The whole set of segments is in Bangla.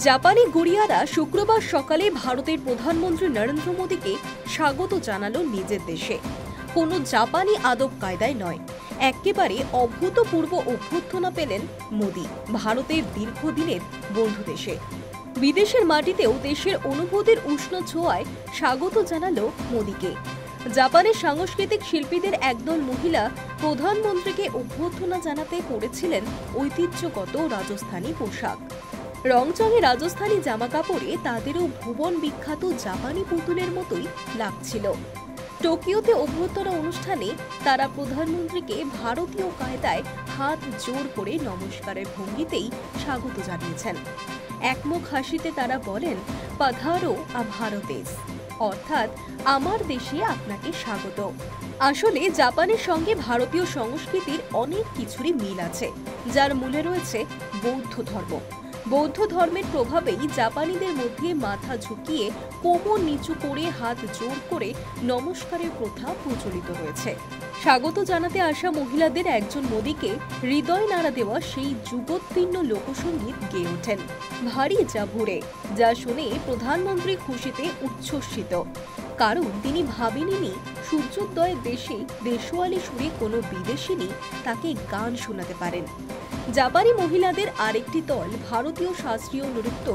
জাপানি গুড়িয়ারা শুক্রবার সকালে ভারতের প্রধানমন্ত্রী নরেন্দ্র মোদীকে স্বাগত জানালো নিজের দেশে। কোনো জাপানি আদব কায়দায় নয়, একেবারে অভূতপূর্ব অভ্যর্থনা পেলেন মোদী ভারতের দীর্ঘদিনের বন্ধু দেশে। বিদেশের মাটিতেও দেশের অনুভূতির উষ্ণ ছোঁয়ায় স্বাগত জানালো মোদীকে। জাপানের সাংস্কৃতিক শিল্পীদের একদল মহিলা প্রধানমন্ত্রীকে অভ্যর্থনা জানাতে পরেছিলেন ঐতিহ্যগত রাজস্থানী পোশাক। রংচঙে রাজস্থানী জামা কাপড়ে তাদেরও ভুবন বিখ্যাত জাপানি পুতুলের মতোই লাগছিল। টোকিওতে অভ্যর্থনা অনুষ্ঠানে তারা প্রধানমন্ত্রীকে ভারতীয় কায়দায় হাত জোর করে নমস্কারের ভঙ্গিতেই স্বাগত জানিয়েছেন। একমুখ হাসিতে তারা বলেন, পাধারো ভারতেস, অর্থাৎ আমার দেশে আপনাকে স্বাগত। আসলে জাপানের সঙ্গে ভারতীয় সংস্কৃতির অনেক কিছুরই মিল আছে, যার মূলে রয়েছে বৌদ্ধ ধর্ম। বৌদ্ধ ধর্মের প্রভাবেই জাপানিদের মধ্যে মাথা ঝুঁকিয়ে কোমর নিচু করে হাত জোর করে নমস্কারের প্রথা প্রচলিত রয়েছে। স্বাগত জানাতে আসা মহিলাদের একজন মোদীকে হৃদয় নাড়া দেওয়া সেই যুগোত্তীর্ণ লোকসঙ্গীত গেয়ে ওঠেন ভারী যা ভুরে, যা শুনে প্রধানমন্ত্রী খুশিতে উচ্ছ্বসিত। কারণ তিনি ভাবেননি সূর্যোদয়ের দেশে দেশোয়ালি সুরে কোনো বিদেশিনী তাকে গান শোনাতে পারেন। জাপানি মহিলাদের আরেকটি দল ভারতীয় শাস্ত্রীয় নৃত্য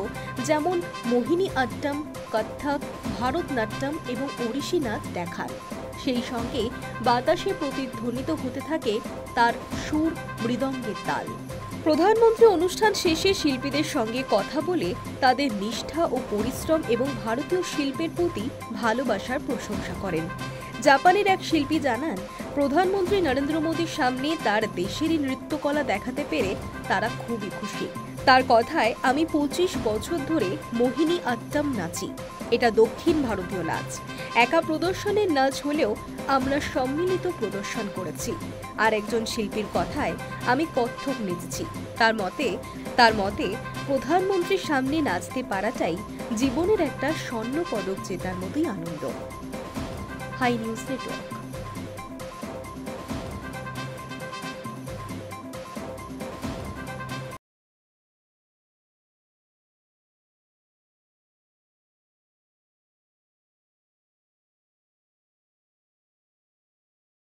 যেমন মোহিনী আট্টম, কত্থক, ভারতনাট্যম এবং ওড়িশি নাচ দেখান। সেই সঙ্গে বাতাসে প্রতিধ্বনিত হতে থাকে তার সুর, মৃদঙ্গের তাল। প্রধানমন্ত্রী অনুষ্ঠান শেষে শিল্পীদের সঙ্গে কথা বলে তাদের নিষ্ঠা ও পরিশ্রম এবং ভারতীয় শিল্পের প্রতি ভালোবাসার প্রশংসা করেন। জাপানের এক শিল্পী জানান, প্রধানমন্ত্রী নরেন্দ্র মোদীর সামনে তার দেশেরই নৃত্যকলা দেখাতে পেরে তারা খুবই খুশি। তার কথায়, আমি 25 বছর ধরে মোহিনী আট্টম নাচি। এটা দক্ষিণ ভারতীয় নাচ। একা প্রদর্শনের নাচ হলেও আমরা সম্মিলিত প্রদর্শন করেছি। আর একজন শিল্পীর কথায়, আমি কত্থক নেচেছি। তার মতে প্রধানমন্ত্রীর সামনে নাচতে পারাটাই জীবনের একটা স্বর্ণ পদক জেতার মতোই আনন্দ। High news network.